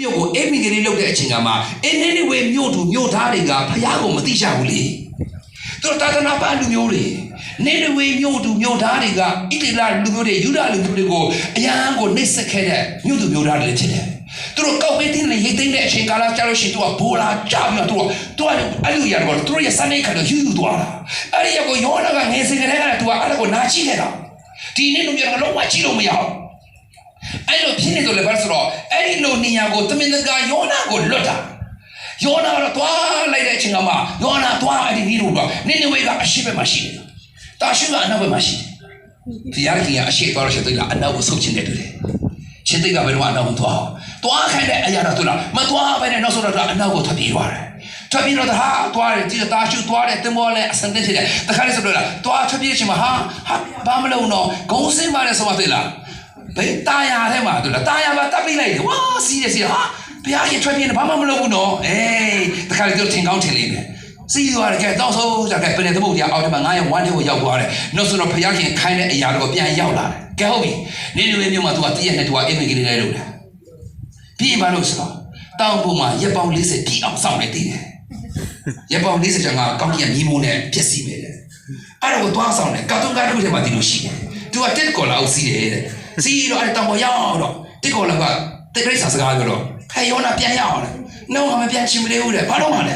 မြို့ကိုအိမ်မင်္ဂလိလုပ်တဲ့အချိန်ကမှအင်းနေဝေမြို့သူမြို့သားတွေကဖယားကိုမသိကြဘူးလေသူတို့တာသနာပလူမျိုးတွေနေဝေမြို့သူမြို့သားတွေကဣတိလလူမျိုးတွေယူဒလူမျိုးတွေကိုအရန်ကိုနှိပ်စက်ခဲ့တဲ့မြို့သူမြို့သားတွေဖြစ်တယ်သူတို့ကောက်ပေးတဲ့ရိတ်သိမ်းတဲ့အချိန်ကာလကြာလို့ရှိရင်သူကဘိုးလာကြပြီးတော့သူကအဲ့လိုရတော့သူတို့ရဲ့စနေခါတော့ယူသွားတာအဲ့ဒီကိုယောနာကငယ်စဉ်ကတည်းကသူကအဲ့ဒါကိုနားချိခဲ့တာဒီနေ့လူမျိုးကလုံးဝကြည့်လို့မရဘူးအဲ့လိုဖြစ်နေတော့လည်းဘာဆိုတော့အဲ့ဒီလိုနေရာကိုသမင်္ဂါယောနာကိုလွတ်တာယောနာတော့တွားလိုက်တဲ့အချိန်ကမှယောနာတွားအဲ့ဒီမျိုးတော့နင်းနေဝေကအရှိဘက်မှာရှိတယ်တာရှိကအနောက်ဘက်မှာရှိတယ်ဖျားကြီးကအရှိသွားလို့ရှိရင်အနောက်ကိုဆုတ်ချင်တယ်တူတယ်ချင်းတိတ်ကဘယ်တော့အနောက်ကိုတွားခိုင်းတဲ့အရာတော့သူလားမတွားပဲနဲ့နောက်ဆုံးတော့အနောက်ကိုထွက်ပြေးသွားတယ်ထွက်ပြေးတော့ဟာတွားတယ်ဒီတာရှိတွားတယ်တင်မောလဲအစံတက်တယ်တခါလေးဆိုတော့တွားထွက်ပြေးချင်မှာဟာဘာမလုပ်တော့ဂုံးစင်းပါလဲဆိုမှသိလားဘယ်တာယာထဲမှာတူလားတာယာမှာတပ်ပိလိုက်တယ်ဝါစီးတယ်ဟာဘုရားကြီးထွက်ပြေးနေဘာမှမလုပ်ဘူးနော်အေးတခါလေးသူထင်ကောင်းထင်လေးတယ်စီးသွားတယ်ကဲတောက်ဆုံးကြကဲပင်တဲ့သမုတ်တရားအောက်ထဲမှာငါရဲ့ဝမ်းထဲကိုရောက်သွားတယ်နောက်ဆိုတော့ဘုရားရှင်ခိုင်းတဲ့အရာတော့ပြန်ရောက်လာတယ်ကဲဟုတ်ပြီနေနေမျိုးမှာသူကတည့်ရနဲ့သူကအိမ်မင်္ဂလိလေးလုပ်တယ်ပြီးပါလို့ဆိုတော့တောင်ပေါ်မှာရက်ပေါင်း40ပြည့်အောင်စောင့်နေတည်တယ်ရက်ပေါင်း40ကျော်ကကောင်းကြီးကမြီးမိုးနဲ့ပြည့်စည်မယ်တဲ့အဲ့ဒါကိုတွားဆောင်တယ်ကာတွန်းကားတို့ထဲမှာဒီလိုရှိတယ်သူကတက်ကော်လာအောင်စီးတယ်တဲ့စီးတော့အဲ့တောင်ပေါ်ရောက်တော့တက်ကော်လာကတိတ်ခိတ်ဆာစကားပြောတော့ဟဲ့ယောနာပြန်ရအောင်လေနှုံးကမပြန်ချင်မလေးဘူးတဲ့ဘာလို့မှလ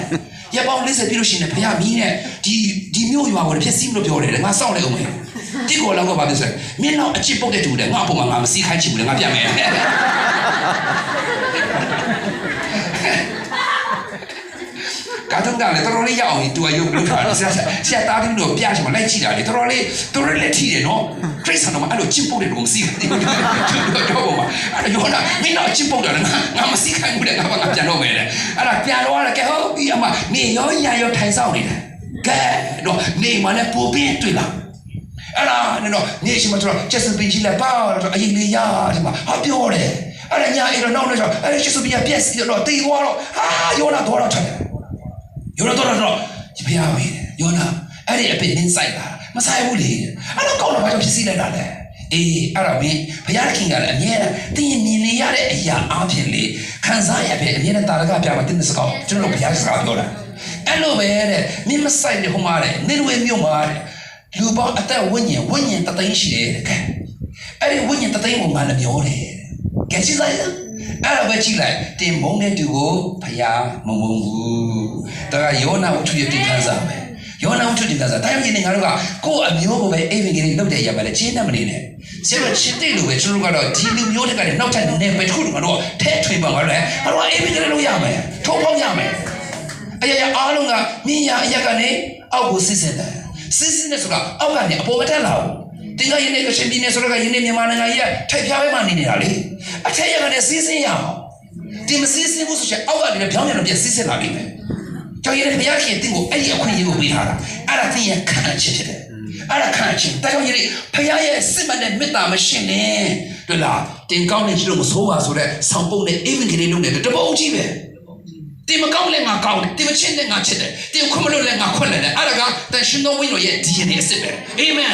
ဲရက်ပေါင်း40ပြည့်လို့ရှိရင်ဘုရားမီးနဲ့ဒီမျိုးရွာကိုဖြစ်စီးမလို့ပြောတယ်ငါစောင့်နေအောင်မယ်တိတ်ကော်လာကဘာပြောလဲမင်းတော့အချစ်ပုတ်တဲ့တူတယ်ငါအပေါ်မှာငါမစီးခိုင်းချင်ဘူးလေငါပြန်မယ်ကားတုံးကလည်းတော်တော်လေးရအောင်သူကရုပ်လုပ်ထားတယ်ဆရာသားတင်းတို့ပြချင်မှလိုက်ကြည့်တာလေတော်တော်လေးလက်ထီတယ်နော်ခရစ်စတန်တော့အဲ့လိုချစ်ပုတ်တဲ့ကောင်စီးတယ်တော့ဘောမှာအဲ့တော့ယောနာမင်းတော့ချစ်ပုတ်တယ်ငါမစီးခိုင်းဘူးတဲ့ငါပြန်တော့မယ်တဲ့အဲ့ဒါပြန်တော့ကဲဟုတ်ပြီအမနေရောညာရောထိုင်ဆောင်နေတယ်ကဲတော့နေမနဲ့ပူပင်းတွေ့လားအဲ့ဒါနော်နေရှိမှတော့ချက်စပင်းကြီးလည်းပါတော့အရင်လေးရဒီမှာဟာပြောတယ်အဲ့ဒါညာအဲ့တော့နောက်တော့အဲ့ချက်စပင်းကပြက်စီတော့တေးသွားတော့ဟာယောနာတော့ထွက်တယ်ယောနာတော့ဘုရားမေးတယ်ယောနာအဲ့ဒီအပင်နင်းဆိုင်တာမဆိုင်ဘူးလေအဲ့တော့ကောင်းတော့ဘာကြောင့်ဖြစ်စီလိုက်တာလဲအေးအဲ့တော့မင်းဘုရားခင်ကလည်းအမြဲတမ်းတင်းမြင်နေရတဲ့အရာအားဖြင့်လေခံစားရပဲအမြဲတမ်းတာရကပြမှာတင်းစကောင်းကျွန်တော်ဘုရားစကားပြောတာအဲ့လိုပဲတဲ့မင်းမဆိုင်နေဟိုမှာတဲ့နေဝေမြို့မှာတဲ့လူပေါင်းအသက်ဝိညာဉ်တသိန်းရှိတယ်တဲ့ကဲအဲ့ဒီဝိညာဉ်တသိန်းကိုငါလည်းပြောတယ်ကဲကြည့်လိုက်အဲ့တော့ပဲကြည့်လိုက်တင်မုံတဲ့သူကိုဖယားမုံဘူးဒါကယောနာဝတ္ထုရဲ့တင်ခန်းစာပဲယောနာဝတ္ထုတင်ခန်းစာတိုင်းပြည်နေငါတို့ကကိုယ့်အမျိုးကိုပဲအိမ်ဝင်ကြီးလုပ်တဲ့ရပါလေချင်းနဲ့မနေနဲ့ဆရာချစ်တဲ့လူပဲကျွန်တော်ကတော့ဒီလူမျိုးတွေကလည်းနောက်ထပ်နေပဲတခုကတော့ထဲထွေးပါပါလေအဲ့တော့အိမ်ဝင်ကြီးလုပ်ရမယ်ထုံးပေါက်ရမယ်အရာအားလုံးကမြင်ရအရာကနေအောက်ကိုစစ်စစ်တယ်စစ်စစ်နဲ့ဆိုတာအောက်ကနေအပေါ်မတက်လာဘူးတင်ကရင်းနေကရှင်ပြည်နေဆိုတော့ရင်းနေမြန်မာနိုင်ငံကြီးကထိုက်ဖြားပဲမှနေနေတာလေအထက်ရကနေစီးစင်းရအောင်ဒီမစီးစင်းဘူးဆိုရင်အောက်ကနေလည်းပြောင်းပြန်တော့ပြစီးစင်းလာလိမ့်မယ်ကြောင့်ရင်းဘုရားရှင်တင်ကိုအဲ့ဒီအခွင့်အရေးကိုပေးထားတာအဲ့ဒါတင်ရခံချင်းဖြစ်တယ်အဲ့ဒါခံချင်းဒါကြောင့်ရင်းဘုရားရဲ့စစ်မှန်တဲ့မေတ္တာမရှင်နဲ့တွေ့လားတင်ကောင်းနေကြလို့မဆိုးပါဆိုတဲ့ဆောင်းပုံနဲ့အိမ်ကလေးလုံးနဲ့တပုံကြီးပဲတင်မကောင်းလဲငါကောင်းတယ်တင်မချစ်လဲငါချစ်တယ်တင်ခွင့်မလို့လဲငါခွင့်လဲအဲ့ဒါကတန်ရှင်တော်ဝိညာဉ်ရဲ့ DNA အစစ်ပဲအာမင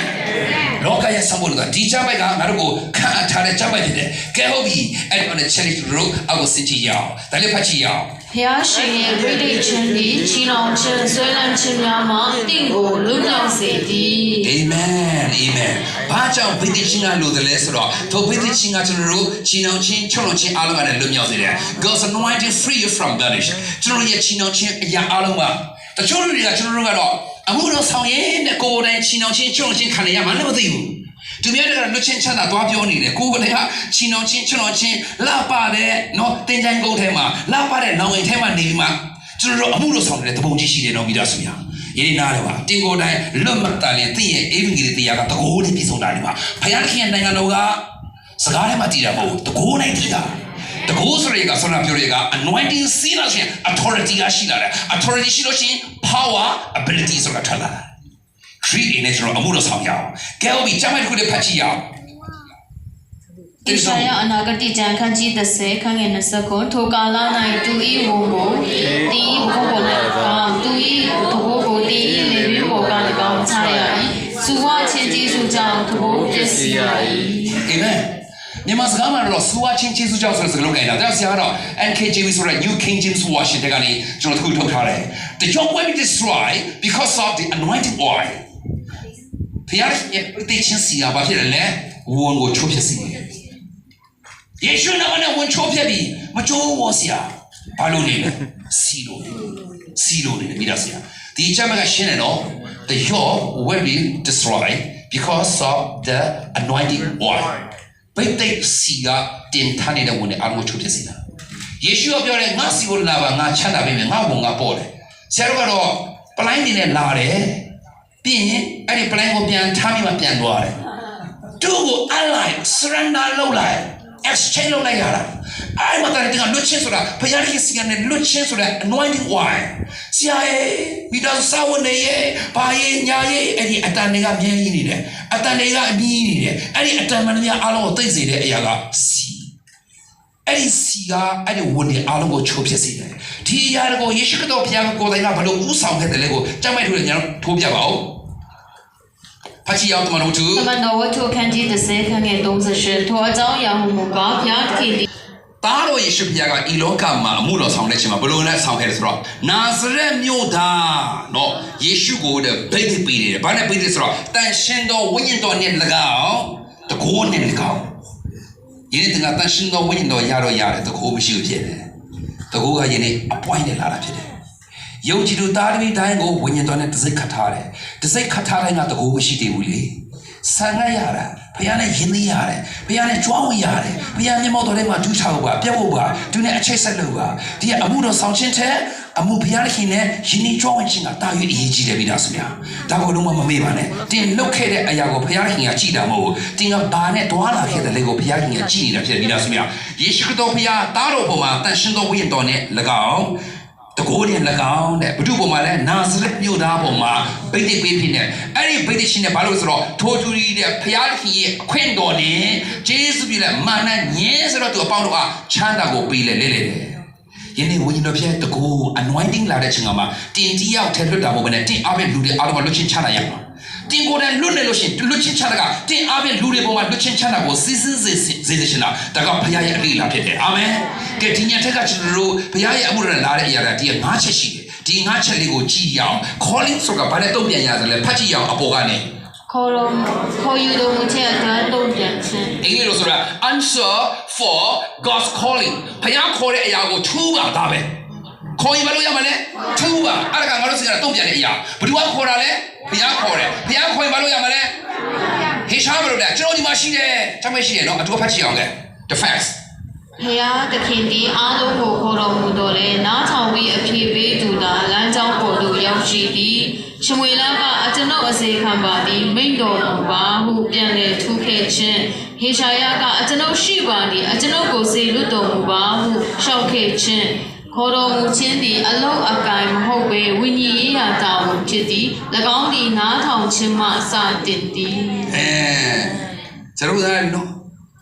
်လောကရဲ့ဆံဖို့ကဒီချပိုက်ကငါတို့ကိုခံထားတဲ့ချပိုက်ဖြစ်တယ်ကဲဟုတ်ပြီအဲ့ဒီနဲ့ charity road အကိုစင်ကြည့်ရအောင်ဒါလေးဖတ်ကြည့်ရအောင်ဘုရားရှင်ရဲ့ဝိသိက်ခြင်းဒီချီနောင်ခြင်းဆွဲလန်းခြင်းများမှာတင့်ကိုလွတ်မြောက်စေသည်အာမင်ဘာကြောင့်ဝိသိက်ခြင်းကလို့တယ်လဲဆိုတော့ထိုဝိသိက်ခြင်းကကျွန်တော်တို့ချီနောင်ခြင်းချုံလုံးခြင်းအားလုံးကလည်းလွတ်မြောက်စေတယ် God's anointing free you from bondage ကျွန်တော်ရဲ့ချီနောင်ခြင်းအရာအားလုံးကတချို့လူတွေကကျွန်တော်တို့ကတော့အမှုတော်ဆောင်ရင်တဲ့ကိုယ်တိုင်ချီနောင်ခြင်းချုံလုံးခြင်းခံရမှလည်းမသိဘူးသူများတွေကလွတ်ချင်းချမ်းသာသွားပြောနေတယ်ကိုယ်ကလည်းချီနောင်ချင်းချွန်တော်ချင်းလာပါတဲ့နော်တင်ချိုင်းကုန်းထဲမှာလာပါတဲ့နောင်အိမ်ထဲမှာနေပြီးမှကျွန်တော်တို့အမှုလို့ဆောင်နေတဲ့တပုံကြီးရှိတယ်နော်မိသားစုများယင်းနားတယ်ပါတင်ကိုယ်တိုင်လွတ်မတန်ရင်သိရဲ့အိမ်ကြီးတွေတရားကတကိုးနဲ့ပြည်စုံတာဒီမှာဘုရားခင်ရဲ့နိုင်ငံတော်ကစကားထဲမှာတည်တာမဟုတ်တကိုးနဲ့တည်တာတကိုးဆိုရကဆောနာပြောရက anointing စီးလာခြင်း authority ကရှိလာတယ် authority ရှိလို့ရှိရင် power ability ဆိုတာထလာတယ်ခရီးအနေနဲ့ကျွန်တော်အမှုတော်ဆောင်ရအောင်ကဲဟုတ်ပြီကျမ်းပိုက်တစ်ခုလေးဖတ်ကြည့်ရအောင်ဣသရေလအနာဂတိကျမ်းခန်းကြီး30ခန်းငယ်29ထိုကာလ၌သူ၏ဝုံကိုတီးဘုံကိုလည်းကောင်းသူ၏ဘုံကိုတီးလေပြီးဘောကလည်းကောင်းချရ၏သူဝချင်းကျေးဇူးကြောင့်သူပျက်စီးရ၏အာမင် မြန်မာစကားမှာတော့စွာချင်းကျေးဇူးကြောင့်ဆိုတဲ့စကားလုံးကိုင်တာဒါဆရာကတော့ NKJV ဆိုတဲ့ New King James Version တကနေကျွန်တော်တို့ထုတ်ထားတယ် The yoke will be destroyed because of the anointing oil ဖျားရဲ့တိတ်ချင်းစီကဘာဖြစ်လဲဝန်ကိုချိုးဖြစ်စေယေရှုနာမနဲ့ဝန်ချိုးဖြစ်ပြီးမချိုးဝဆရာဘာလို့လဲစီလိုနေမိသားဆရာဒီအချက်မှကရှင်းတယ်နော် The yoke will be destroyed because of the anointing oil ဘိတ်တိတ်စီကတင်ထားနေတဲ့ဝန်နဲ့အလုံးချိုးဖြစ်စေတာယေရှုကပြောတယ်ငါစီကိုလာပါငါချမ်းသာပေးမယ်ငါဝန်ငါပေါ်တယ်ဆရာတို့ကတော့ပလိုင်းနေနဲ့လာတယ်ပြီးရင်အဲ့ဒီပလိုင်းကိုပြန်ထားပြီးမှပြန်သွားတယ်သူ့ကိုအလိုက် surrender လုပ်လိုက် exchange လုပ်လိုက်ရတာအဲ့မှာတည်းကလွတ်ချင်းဆိုတာဘုရားရဲ့စီကနေလွတ်ချင်းဆိုတာ anointing oil ဆရာရဲ့မိသားစုဝန်တွေရဲ့ဘာရဲ့ညာရဲ့အဲ့ဒီအတန်တွေကမြဲကြီးနေတယ်အတန်တွေကအမြည်နေတယ်အဲ့ဒီအတန်မှန်များအားလုံးကိုသိစေတဲ့အရာကစီအဲ့ဒီစီကအဲ့ဒီဝန်တွေအားလုံးကိုချိုးဖြစ်စေတယ်ဒီအရာကိုယေရှုခရစ်တော်ဘုရားကိုယ်တိုင်ကဘလို့ဥဆောင်ခဲ့တယ်လေကိုကြမ်းမိုက်ထိုးတယ်ညာထိုးပြပါဦးဖတ်ကြည့်အောင်တမန်တော်သူတမန်တော်ဝတ္ထုခန်းကြီး30ခန်းငယ်38ထိုအကြောင်းအရာဟုမူကားဘုရားသခင်သည်သားတော်ယေရှုဘုရားကဤလောကမှာအမှုတော်ဆောင်တဲ့ချိန်မှာဘလို့နဲ့ဆောင်ခဲ့တယ်ဆိုတော့နာဇရက်မြို့သားနော်ယေရှုကိုတဲ့ဗိတ်ပေးတယ်ဘာနဲ့ပေးတယ်ဆိုတော့တန်ရှင်တော်ဝိညာဉ်တော်နဲ့၎င်းတကိုးနဲ့၎င်းယနေ့တန်ရှင်တော်ဝိညာဉ်တော်ရတော့ရတယ်တကိုးမရှိဘူးဖြစ်တယ်တကိုးကယနေ့အပွိုင်းနဲ့လာတာဖြစ်တယ်ယုံကြည်သူသားသမီးတိုင်းကိုဝိညာဉ်တော်နဲ့တစိတ်ခတ်ထားတယ်တစိတ်ခတ်ထားတိုင်းကတကိုးမရှိသေးဘူးလေဆံရရတာဘုရားနဲ့ယဉ်သိရတယ်ဘုရားနဲ့ကြွားဝင်ရတယ်ဘုရားမျက်မှောက်တော်ထဲမှာဒူးချဖို့ပါပြတ်ဖို့ပါသူနဲ့အချိတ်ဆက်လို့ပါဒီအမှုတော်ဆောင်ခြင်းတဲ့အမှုဘုရားရှင်နဲ့ယဉ်ဤကြွားဝင်ခြင်းကတာ၍အရေးကြီးတယ်မိသားစုများဒါကိုလုံးဝမမေ့ပါနဲ့တင်လုတ်ခဲ့တဲ့အရာကိုဘုရားရှင်ကကြည်တာမဟုတ်ဘူးတင်ကဘာနဲ့တွားလာခဲ့တယ်လေကိုဘုရားရှင်ကကြည်နေတာဖြစ်တယ်မိသားစုများယေရှုခရစ်တော်ဘုရားသားတော်ပေါ်မှာတန်ရှင်တော်ဝိညာဉ်တော်နဲ့၎င်းတကိုးနဲ့၎င်းတဲ့ဘုဒ္ဓပေါ်မှာလည်းနာဇရက်မြို့သားပေါ်မှာဗိတ်တိတ်ပေးဖြစ်နေအဲ့ဒီဗိတ်တိတ်ရှင်နဲ့ဘာလို့ဆိုတော့ထိုးထူရီတဲ့ဖျားခင်ရဲ့အခွင့်တော်နဲ့ဂျေဇုပြည့်တဲ့မာနညင်းဆိုတော့သူအပေါင်းတို့ကချမ်းသာကိုပေးလေလေယနေ့ဝိညာဉ်တော်ဖြစ်တကိုး anointing လာတဲ့ချိန်မှာတင်တီးရောက်ထဲလွတ်တာမဟုတ်ဘဲနဲ့တင်အားဖြင့်လူတွေအားလုံးကလွတ်ချင်းချမ်းသာရမှာတင်ကိုယ်တိုင်လွတ်နေလို့ရှိရင်လွတ်ချင်းချမ်းသာကတင်အားဖြင့်လူတွေပေါ်မှာလွတ်ချင်းချမ်းသာကိုစီစီစေရှင်တာဒါကဘုရားရဲ့အလေးလာဖြစ်တယ်အာမင်ကဲဒီညထက်ကကျွန်တော်တို့ဘုရားရဲ့အမှုတော်နဲ့လာတဲ့အရာကဒီ၅ချက်ရှိတယ်ဒီ၅ချက်လေးကိုကြည့်ရအောင် calling ဆိုတာဘာလဲတုံ့ပြန်ရတယ်လဲဖတ်ကြည့်ရအောင်အပေါ်ကနေခေါ်ယူတော်မူခြင်းအတွက်တုံ့ပြန်ခြင်းအင်္ဂလိပ်လိုဆိုတာ answer for God's calling ဘုရားခေါ်တဲ့အရာကိုထူးပါဒါပဲခေါ်ရင်ဘာလို့ရမလဲထူးပါအဲ့ဒါကငါတို့စီကတုံ့ပြန်တဲ့အရာဘယ်သူကခေါ်တာလဲဘုရားခေါ်တယ်ဘုရားခေါ်ရင်ဘာလို့ရမလဲဟေရှာဘလို့လဲကျွန်တော်ဒီမှာရှိတယ်တမ်းမရှိတယ်နော်အတူဖတ်ကြည့်အောင်လေ the facts ဘုရားသခင်ဒီအားလုံးကိုခေါ်တော်မူတော်လဲနားထောင်ပြီးအပြေပေးသူသာလမ်းကြောင်းပေါ်သို့ရောက်ရှိသည်ရှမွေလကအကျွန်ုပ်အစေခံပါသည်မိန့်တော်မူပါဟုပြန်လည်ထူးခဲ့ခြင်းဟေရှာယကအကျွန်ုပ်ရှိပါသည်အကျွန်ုပ်ကိုစေလွတ်တော်မူပါဟုလျှောက်ခဲ့ခြင်းခေါ်တော်မူခြင်းသည်အလုံးအကိုင်မဟုတ်ပေဝိညာဉ်ရေးရာတာဝန်ဖြစ်သည်၎င်းသည်နားထောင်ခြင်းမှစတင်သည်ကျွန်တော်တို့နော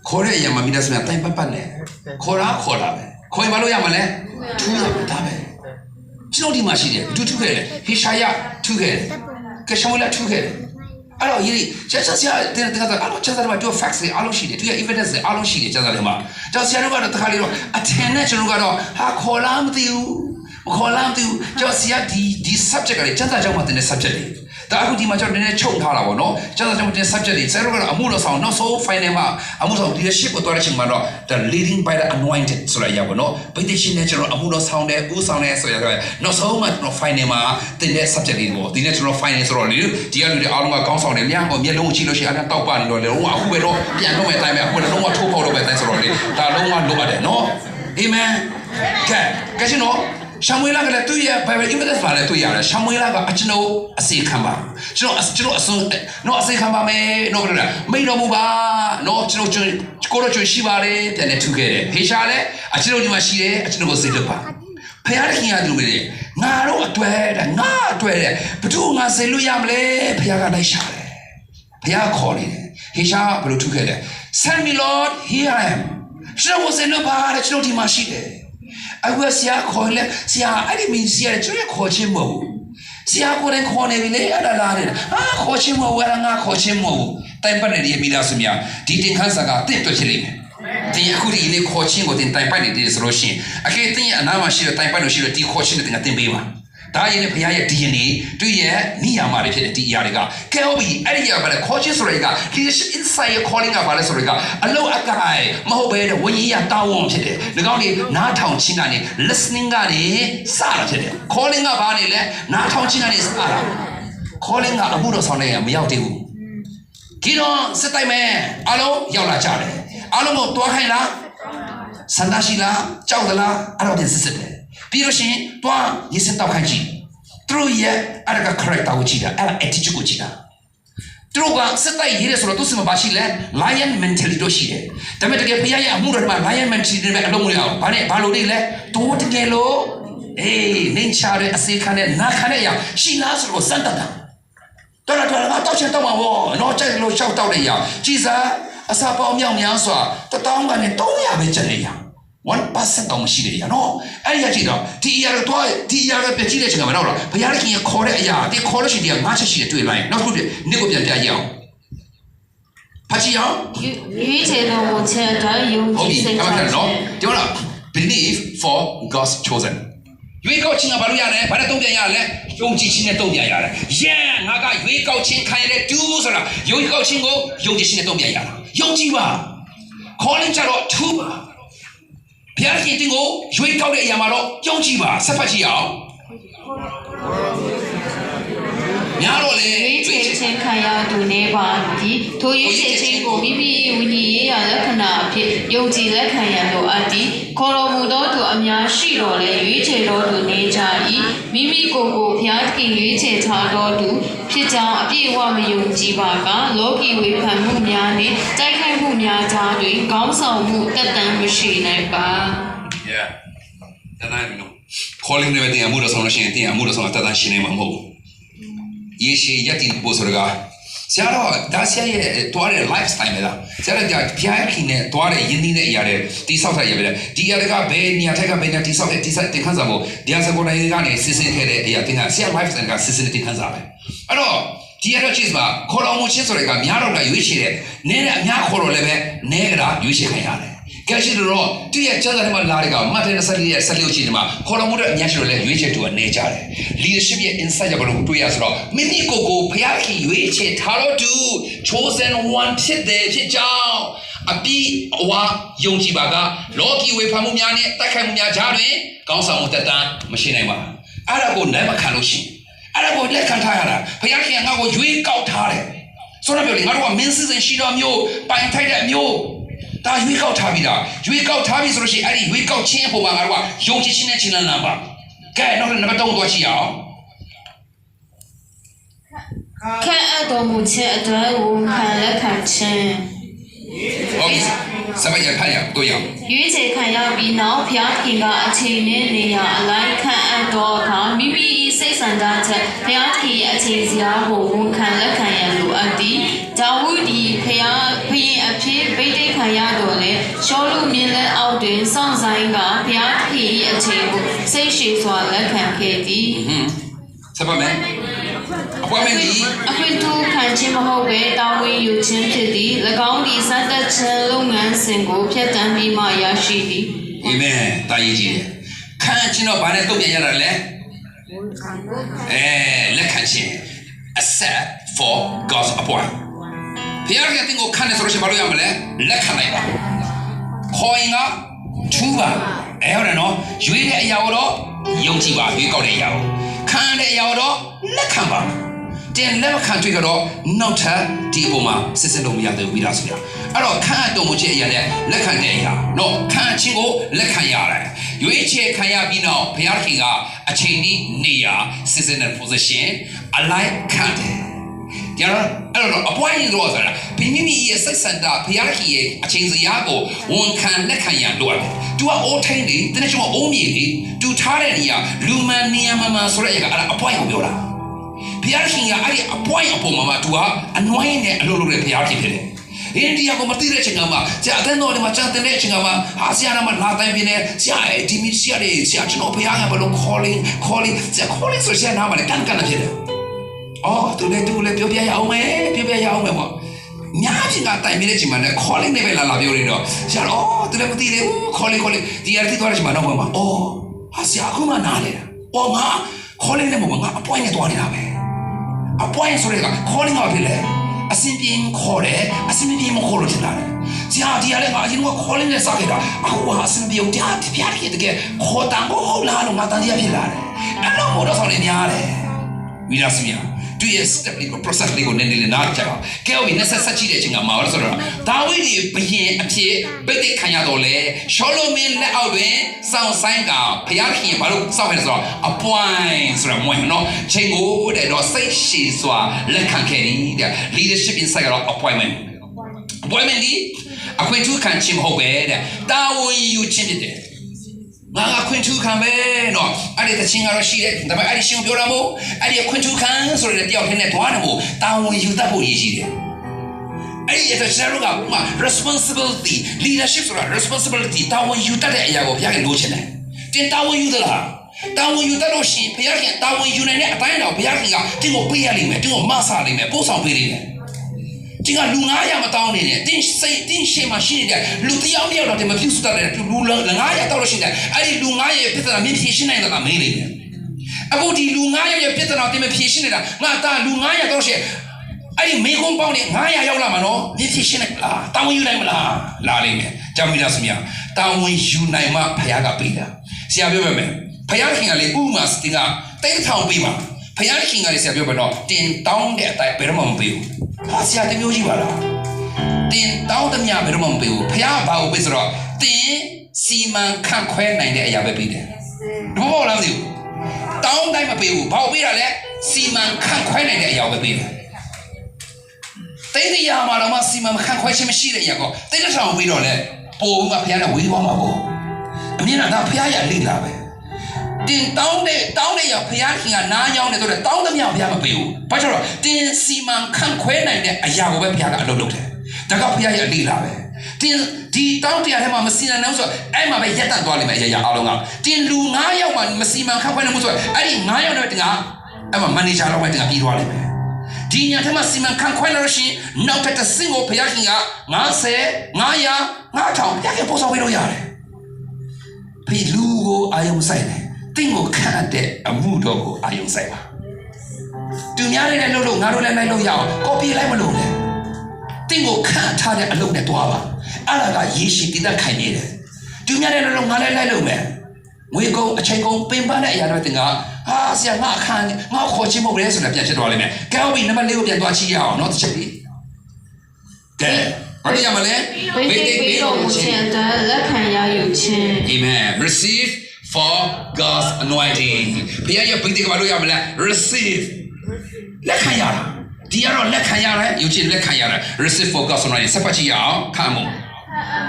်ခေါ်တဲ့အရာမှာမိသားစုများတိုင်ပတ်ပတ်နဲ့ခေါ်တာပဲခေါ်ရင်ဘာလို့ရမလဲထူးရမှာဒါပဲကျွန်တော်ဒီမှာရှိတယ်သူထူးခဲ့တယ်ဟေရှာယထူးခဲ့တယ်ကရှမူလာထူးခဲ့တယ်အဲ့တော့ဒီချက်ချက်ဆရာတင်တဲ့ကတော့အလုံးချက်စားမှာသူ facts တွေအလုံးရှိတယ်သူရဲ့ evidence တွေအလုံးရှိတယ်ချက်စားတယ်မှာဒါဆရာတို့ကတော့တခါလေတော့အထင်နဲ့ကျွန်တော်ကတော့ဟာခေါ်လားမသိဘူးမခေါ်လားမသိဘူးကျော်ဆရာဒီ subject ကလေချက်စားကြောင့်မှတင်တဲ့ subject တွေဒါအခုဒီမှာကျွန်တော်နည်းနည်းချုပ်ထားတာပေါ့နော်ချက်စားကြောင့်တင် subject တွေဆရာတို့ကတော့အမှုတော်ဆောင်နောက်ဆုံး final မှာအမှုဆောင် leadership ကိုတော်တဲ့ချိန်မှာတော့ the leading by the anointed ဆိုတာရပါတော့ဗိသိရှင်နဲ့ကျွန်တော်အမှုတော်ဆောင်တယ်ဦးဆောင်တယ်ဆိုရတော့နောက်ဆုံးမှာကျွန်တော် final မှာတင်တဲ့ subject တွေပေါ့ဒီနေ့ကျွန်တော် final ဆိုတော့လေဒီကလူတွေအားလုံးကကောင်းဆောင်တယ်လျှံကိုမျက်လုံးကိုကြည့်လို့ရှိရင်အဲ့ဒါတောက်ပနေတော့လေလုံးဝအခုပဲတော့ပြန်တော့မဲ့အတိုင်းပဲအခုလည်းလုံးဝထိုးပေါက်တော့မဲ့အတိုင်းဆိုတော့လေဒါလုံးဝလိုအပ်တယ်နော်အာမင်ကဲရှင်နော်ရှမွေလာကလည်းသူ့ရဲ့ Bible evidence ပါလေသူရတယ်ရှမွေလာကအကျွန်ုပ်အစေခံပါကျွန်တော်အစွန်းနော်အစေခံပါမယ်နော်ပြောတာမိန်တော်မူပါနော်ကျွန်တော်ကိုတော့ကျွန်ရှိပါလေပြန်နေထူခဲ့တယ်ဟေရှာလည်းအကျွန်ုပ်ဒီမှာရှိတယ်အကျွန်ုပ်ကိုစေလို့ပါဖခင်ခင်ရသူတွေငါတို့အတွက်တဲ့ငါအတွက်တဲ့ဘသူငါစေလို့ရမလဲဖခင်ကလိုက်ရှာတယ်ဖခင်ခေါ်နေတယ်ဟေရှာဘယ်လိုထူခဲ့လဲ Send me Lord here I am ကျွန်တော်စေလို့ပါတဲ့ကျွန်တော်ဒီမှာရှိတယ်အခုဆရာခေါ်လဲဆရာအဲ့ဒီမင်းဆရာကျွေးခေါ်ခြင်းမဟုတ်ဆရာကိုလည်းခေါ်နေပြီလေအဲ့ဒါလားတဲ့ခေါ်ခြင်းမဟုတ်အဲ့ဒါငါခေါ်ခြင်းမဟုတ်တိုင်ပတ်နေရမိသားစုများဒီတင်ခန်းစာကတင့်တွက်ချင်လိမ့်မယ် တင်အခုဒီနေ့ခေါ်ချင်းကိုတင်တိုင်ပိုက်နေတယ်ဆိုလို့ရှိရင်အကယ်တင်အနားမှာရှိတဲ့တိုင်ပိုက်လို့ရှိတဲ့ဒီခေါ်ချင်းတဲ့တင်ပေးပါဒါရင်းနဲ့ဘုရားရဲ့ DNA သူ့ရဲ့နိယာမတွေဖြစ်တဲ့ဒီအရာတွေကကဲဟုတ်ပြီအဲ့ဒီအရာဘာလဲခေါ်ချင်းဆိုတဲ့က leadership inside calling ကဘာလဲဆိုတဲ့ကအလုတ်အကိုင်မဟုတ်ဘဲဝိညာဉ်ရတာဝန်ဖြစ်တယ်ဒီကောင်းနေနားထောင်ခြင်းကနေ listening ကနေစတာဖြစ်တယ် calling ကဘာနေလဲနားထောင်ခြင်းကနေစတာ calling ကအမှုတော်ဆောင်တဲ့မရောက်သေးဘူးဒီတော့စစ်တိုက်မယ်အားလုံးရောက်လာကြတယ်အားလုံးကိုတွားခိုင်းလားစန္ဒရှိလားကြောက်သလားအဲ့တော့ဒီစစ်တယ်ပြီးလို့ရှိရင်တွားရစ်တောက်ခိုင်းကြည့်သူတို့ရဲ့အဲ့ဒါက character ကိုကြည့်တာအဲ့ဒါ attitude ကိုကြည့်တာသူတို့ကစစ်တိုက်ရေးတယ်ဆိုတော့သူစမပါရှိလဲ lion mentality တို့ရှိတယ်ဒါပေမဲ့တကယ်ဘုရားရဲ့အမှုတော်မှာ lion mentality နဲ့အလုံးမရအောင်ဘာလို့လဲတိုးတကယ်လို့နင်းချတဲ့အစေခံတဲ့နာခံတဲ့အရာရှိလားဆိုတော့စမ်းတတ်တာတော်တော်တောက်ချင်တော့မှာဗောတော့ကြိုက်လို့ရှောက်တောက်တဲ့အရာကြည်စားအစာပေါင်းမြောက်များစွာ1000ကနေ300ပဲကျန်နေရ 1% တော့မရှိတဲ့အရာနော်အဲ့ဒီရကြည့်တော့ဒီအရာတော့ဒီအရာပဲပြကြည့်တဲ့ချိန်မှာတော့ဘုရားခင်ခေါ်တဲ့အရာဒီခေါ်လို့ရှိရင်ငါးချက်ရှိတယ်တွေ့လိုက်နောက်တစ်ခုနေ့ကိုပြန်ပြရအောင်ဖတ်ကြည့်အောင်ရွေးချယ်တော်မူချက်အတွက်ယုံကြည်စိတ်ချနော်ဒီမှာ believe for God's chosen ရွေးကောက်ခြင်းကဘာလို့ရလဲဘာနဲ့တုံ့ပြန်ရလဲယုံကြည်ခြင်းနဲ့တုံ့ပြန်ရတယ်ငါကရွေးကောက်ခြင်းခံရတဲ့တူဆိုတာယုံကောက်ခြင်းကိုယုံကြည်ခြင်းနဲ့တုံ့ပြန်ရတာယုံကြည်ပါ calling ကြတော့2ပါဘုရားရှင်တင်ကိုရွေးကောက်တဲ့အရာမှာတော့ယုံကြည်ပါဆက်ဖတ်ကြည့်အောင်များတော့လေရွေးချယ်ခြင်းခံရသူနေပါသည်ထိုရွေးချယ်ခြင်းကိုမိမိဝိညာဉ်ရေးရာလက္ခဏာအဖြစ်ယုံကြည်လက်ခံရန်လိုအပ်သည်ခေါ်တော်မူသောသူအများရှိတော်လဲရွေးချယ်တော်သူနေကြ၏မိမိကိုယ်ကိုဘုရားခင်ရွေးချယ်ထားတော်သူဖြစ်ကြောင်းအပြည့်အဝမယုံကြည်ပါကလောကီဝေဖန်မှုများနှင့်တိုက်ခိုက်မှုများကြားတွင်ကောင်းဆောင်မှုတက်တမ်းမရှိနိုင်ပါ Yeah တန်းနိုင်နော် calling နဲ့တင်အမှုတော်ဆောင်လို့ရှိရင်တင်အမှုတော်ဆောင်တက်တမ်းရှင်းနေမှာမဟုတ်ယေရှုယက်တီပို့ဆိုတော့ဆရာတော်ဒါဆရာရဲ့တွားတဲ့ lifestyle ပဲလားဆရာတော်ကဖျားခင်နဲ့တွားတဲ့ယဉ်နေတဲ့နေရာတွေတိဆောက်ထားရပဲဒီအရာတွေကဘယ်နေရာထက်ကဘယ်နေရာတိဆောက်တဲ့တင်ခန်းစာမို့ဒီအစကောနိုင်ကနေစစ်စစ်ခဲ့တဲ့အရာတင်ကဆရာ lifestyle ကစစ်စစ်တင်ခန်းစာပဲအဲ့တော့ဒီအရာချစ်မှာခေါ်တော်မူခြင်းဆိုတဲ့ကများတော့ကရွေးချယ်တဲ့နည်းနဲ့အများခေါ်တော်လည်းပဲနည်းကြတာရွေးချယ်ခံရတယ်ကဲရှိတော့သူရဲ့ကျမ်းစာထဲမှာလာတဲ့ကမတ်တဲ့24ရဲ့16ချိန်မှာခေါ်တော်မူတဲ့အများရှိတော့လည်းရွေးချယ်သူကနေကြတယ် leadership ရဲ့ insight ကြောင့်လို့တွေ့ရဆိုတော့မိမိကိုယ်ကိုဖျားခင်ရွေးချယ်ထားတော့သူ chosen one ဖြစ်တယ်ဖြစ်ကြောင်းအပြည့်အဝယုံကြည်ပါကလောကီဝေဖန်မှုများနဲ့တိုက်ခိုက်မှုများကြားတွင်ကောင်းဆောင်မှုတက်တမ်းမရှိနိုင်ပါအဲ့ဒါကိုနိုင်မခံလို့ရှိရင်အဲ့ဒါကိုလက်ခံထားရတာဖျားခင်ကငါ့ကိုရွေးကောက်ထားတယ်ဆိုတော့ပြောလေငါတို့က main season ရှိတော်မျိုးပိုင်ထိုက်တဲ့မျိုးဒါရွေးကောက်ထားပြီလားရွေးကောက်ထားပြီဆိုလို့ရှိရင်အဲ့ဒီရွေးကောက်ခြင်းအပေါ်မှာငါတို့ကယုံကြည်ခြင်းနဲ့ခြင်းလန်းလန်းပါကဲနောက်နံပါတ်3တော့ကြည့်အောင်ခံအပ်တော်မူချက်အတွက်ဝန်ခံလက်ခံခြင်းဟုတ်ပြီစမရဖတ်ရတော့ရရွေးချယ်ခံရပြီးနောက်ဘုရားခင်ကအချိန်နဲ့နေရာအလိုက်ခံအပ်တော်အခါမိမိစိတ်ဆန္ဒချက်ဘုရားခင်ရဲ့အချိန်စရာကိုဝန်ခံလက်ခံရန်လိုအပ်သည်ဒါဝိဒ်ဒီဘုရားအဖြစ်ဗိတိတ်ခံရတော်လဲရှောလုမြင်းလက်အောက်တွင်စောင့်ဆိုင်ကဘုရားခင်ရဲ့အချိန်ကိုစိတ်ရှည်စွာလက်ခံခဲ့သည်ဆက်ပါမယ်အပွားမင်းကြီးအခွင့်ထူးခံခြင်းမဟုတ်ပဲတာဝန်ယူခြင်းဖြစ်သည်၎င်းဒီစတတ်ခြင်းလုပ်ငန်းစဉ်ကိုဖျက်ဆီးပြီးမှရရှိသည်အာမင်တာရေးကြီးတယ်ခံခြင်းတော့ဘာနဲ့တုံ့ပြန်ရတာလဲလက်ခံခြင်း accept for God's appoint ဘုရားကတင်ကိုခံတယ်ဆိုလို့ရှိရင်ဘာလို့ရမလဲလက်ခံလိုက်ပါခေါ်ရင်ကထူပါဟုတ်တယ်နော်ရွေးတဲ့အရာကိုတော့ယုံကြည်ပါရွေးကောက်တဲ့အရာကိုခံတဲ့အရာကိုတော့လက်ခံပါတင်လက်ခံတွေ့ကြတော့နောက်ထပ်ဒီအပေါ်မှာစစ်စစ်လို့မရသေးဘူးပြီးသားဆိုရအဲ့တော့ခံအတော်မူခြင်းအရာနဲ့လက်ခံတဲ့အရာနော်ခံခြင်းကိုလက်ခံရတယ်ရွေးချယ်ခံရပြီးနောက်ဘုရားခင်ကအချိန်ဤနေရာစစ်စစ်နဲ့ position align ခံတယ်ကျတော့အဲ့တော့အပွားရင်လို့ဆိုတာမိမိရဲ့စိတ်ဆန္ဒဘုရားခင်ရဲ့အချိန်စရာကိုဝန်ခံလက်ခံရလို့ရတယ်။ तू ကအိုးထိန်နေတနေ့ကျွန်တော်အိုးမြေနေ तू ထားတဲ့နေရာလူမန်နေရာမှာဆိုတဲ့အရာကအဲ့အပွားကိုပြောတာ။ဘုရားခင်ကအဲ့ဒီအပွားအပေါ်မှာ तू ကအနွိုင်းနဲ့အလိုလိုတဲ့ဘုရားခင်ဖြစ်တယ်။အိန္ဒိယကိုမသိတဲ့ချိန်မှာဆရာအတဲ့တော်တွေမှာကြားတဲ့ချိန်မှာဟာဆရာကမှလာတိုင်းပြနေဆရာဒီမီဆရာတွေဆရာကျွန်တော်ဘုရားကဘလို့ calling ဆရာ calling ဆိုဆရာနားမှာကန်ဖြစ်တယ်။အော်သူလည်းပြောပြရအောင်မယ်ပေါ့ များဖြစ်ကတိုင်နေတဲ့ချိန်မှာလည်း calling နဲ့ပဲလာပြောနေတော့ဆရာတော်သူလည်းမသိသေးဘူး calling ဒီရတိသွားတဲ့ချိန်မှာတော့မှာအော်ဟာဆရာအခုမှနားလေအော်ငါ calling နဲ့မဟုတ်ငါ appoint နဲ့သွားနေတာပဲ appoint ဆိုတဲ့က calling ကဖြစ်လေအစင်ပြင်းခေါ်တယ်အစင်ပြင်းမခေါ်လို့ထင်တာဆရာဒီရလည်းငါအရင်က calling နဲ့စခဲ့တာအခုကအစင်ပြင်းတရားတကယ်ခေါ်တန်ကိုဟုတ်လားလို့ငါတန်တရားဖြစ်လာတယ်အဲ့လိုမို့တော့ဆောင်နေများတယ်မိသားစုများသူရဲ့ step လေးကို process လေးကိုနည်းနည်းနားကြအောင်ကဲဝီနဲ့ဆက်ဆက်ကြည့်တဲ့အချိန်ကမှာဆိုတော့ဒါဝိဒ်ဒီဘယင်အဖြစ်ပိတ်သိခံရတော့လေရှောလိုမင်းလက်အောက်တွင်စောင့်ဆိုင်ကဘုရားခင်ဘာလို့စောင့်ရလဲဆိုတော့ appoint ဆိုတာမွေးနော်ချိန်ကိုတဲ့တော့စိတ်ရှည်စွာလက်ခံခဲ့တဲ့ leadership inside တော့ appointment ဒီအခွင့်အရေးခံခြင်းမဟုတ်ပဲတဲ့တာဝန်ယူခြင်းဖြစ်တယ်ငါခွင့်ထူးခံပဲနော်အဲ့ဒီတခြင်းကတော့ရှိတယ်ဒါပေမဲ့အဲ့ဒီရှင်ပြောတာမို့အဲ့ဒီခွင့်ထူးခံဆိုတဲ့တယောက်ထင်းနဲ့တွားတယ်မို့တာဝန်ယူတတ်ဖို့ရည်ရှိတယ်အဲ့ဒီတဲ့ကျွန်တော်ကမှ responsibility leadership ဆိုတာ responsibility တာဝန်ယူတတ်တဲ့အရာကိုဘုရားကလိုချင်တယ်တင်တာဝန်ယူသလားတာဝန်ယူတတ်လို့ရှိရင်ဘုရားကတာဝန်ယူနိုင်တဲ့အတိုင်းတော့ဘုရားကတင်ကိုပေးရလိမ့်မယ်တင်ကိုမဆာလိမ့်မယ်ပို့ဆောင်ပေးလိမ့်မယ်ဒီကလူ900မတောင်းနေတယ်တင်းစိတ်တင်းရှေ့မှာရှိနေတဲ့လူတယောက်တော့တင်မပြုစုတတ်တယ်လူ900တောက်လို့ရှိတယ်အဲ့ဒီလူ900ရဲ့ပြဿနာမင်းဖြေရှင်းနိုင်တာကမင်းလေးတယ်အခုဒီလူ900ရဲ့ပြဿနာတင်မဖြေရှင်းနေတာငါတာလူ900တောက်ရှိအဲ့ဒီမေကုန်းပေါင်းနေ900ရောက်လာမှာနော်မင်းဖြေရှင်းနိုင်လားတာဝန်ယူနိုင်မလားလာလိမ့်မယ်ကြောင်မိသားစုများတာဝန်ယူနိုင်မှဖခင်ကပေးတာဆရာပြောပါမယ်ဖခင်ကလေဥမာစတင်ကတိတ်ထောင်ပေးပါဖခင်ကလေဆရာပြောပါတော့တင်တောင်းတဲ့အတိုင်းဘယ်တော့မှမပေးဘူးဟာဆရာတမျိုးကြီးပါလားတင်တောင်းတမျှဘယ်တော့မှမပေးဘူးဖခင်ဘာကိုပေးဆိုတော့တင်စီမံခန့်ခွဲနိုင်တဲ့အရာပဲပေးတယ်ဘာလို့လဲမသိဘူးတောင်းတိုင်းမပေးဘူးဘာကိုပေးတာလဲစီမံခန့်ခွဲနိုင်တဲ့အရာပဲပေးတယ်တိတ်တရားမှာတော့မှစီမံခန့်ခွဲခြင်းမရှိတဲ့အရာကိုတိတ်တထောင်ပေးတော့လဲပို့မှဖခင်ကဝေးသွားမှာပေါ့အမြင်ကဖခင်ရလိမ့်လာပဲတင်တောင်းတဲ့ရောက်ဖျားခင်ကနားညောင်းနေတော့တောင်းသမျှဖျားမပေးဘူး။ဘာကြောင့်လဲတင်စီမံခန့်ခွဲနိုင်တဲ့အရာကိုပဲဖျားကအလုပ်လုပ်တယ်။ဒါကဖျားရဲ့အလေးလာပဲ။တင်ဒီတောင်းတရားထဲမှာမစီမံနိုင်ဆိုအဲ့မှာပဲရက်တန့်သွားလိမ့်မယ်အရာအားလုံးကတင်လူ9ယောက်မှမစီမံခန့်ခွဲနိုင်မှုဆိုအဲ့ဒီ9ယောက်နဲ့တင်ကအဲ့မှာမန်နေဂျာလောက်ပဲတင်ကပြီးသွားလိမ့်မယ်။ဒီညထဲမှာစီမံခန့်ခွဲလို့ရှိရင်နောက်ထပ်တစ်စင်ကိုဖျားခင်က90 900 9000ဖျားခင်ပို့ဆောင်ပေးလို့ရတယ်။ဖေလူကိုအာယုံဆိုင်တယ်တင်းကိုခန့်တဲ့အမှုတော်ကိုအာယုံဆိုင်ပါသူများလည်းလှုပ်လို့ငါတို့လည်းလိုက်လို့ရအောင်ကော်ပီလိုက်မလို့လေတင်းကိုခန့်ထားတဲ့အလုပ်နဲ့တွားပါအဲ့ဒါကရေရှိတည်တတ်ခိုင်နေတယ်သူများလည်းလှုပ်လို့ငါလည်းလိုက်လို့မယ်ငွေကုန်အချိန်ကုန်ပင်ပန်းတဲ့အရာတွေတင်ကဟာဆရာငါအခန်းငါခေါ်ချင်းမဟုတ်လေဆိုတော့ပြန်ဖြစ်သွားလိမ့်မယ်ကဲဟုတ်ပြီနံပါတ်4ကိုပြန်သွားချီရအောင်နော်တစ်ချက်လေးကဲဘာလို့ရမလဲဘိသိက်ပြီးတော်မူခြင်းအတွက်လက်ခံရယူခြင်း Amen receive for God's anointing ဘုရားရဲ့ဘိသိက်ကဘာလို့ရမလဲ receive လက်ခံရတာဒီကတော့လက်ခံရတယ်ယူချင်လက်ခံရတယ် receive for God's anointing စပတ်ကြည့်ရအောင်ခံမို့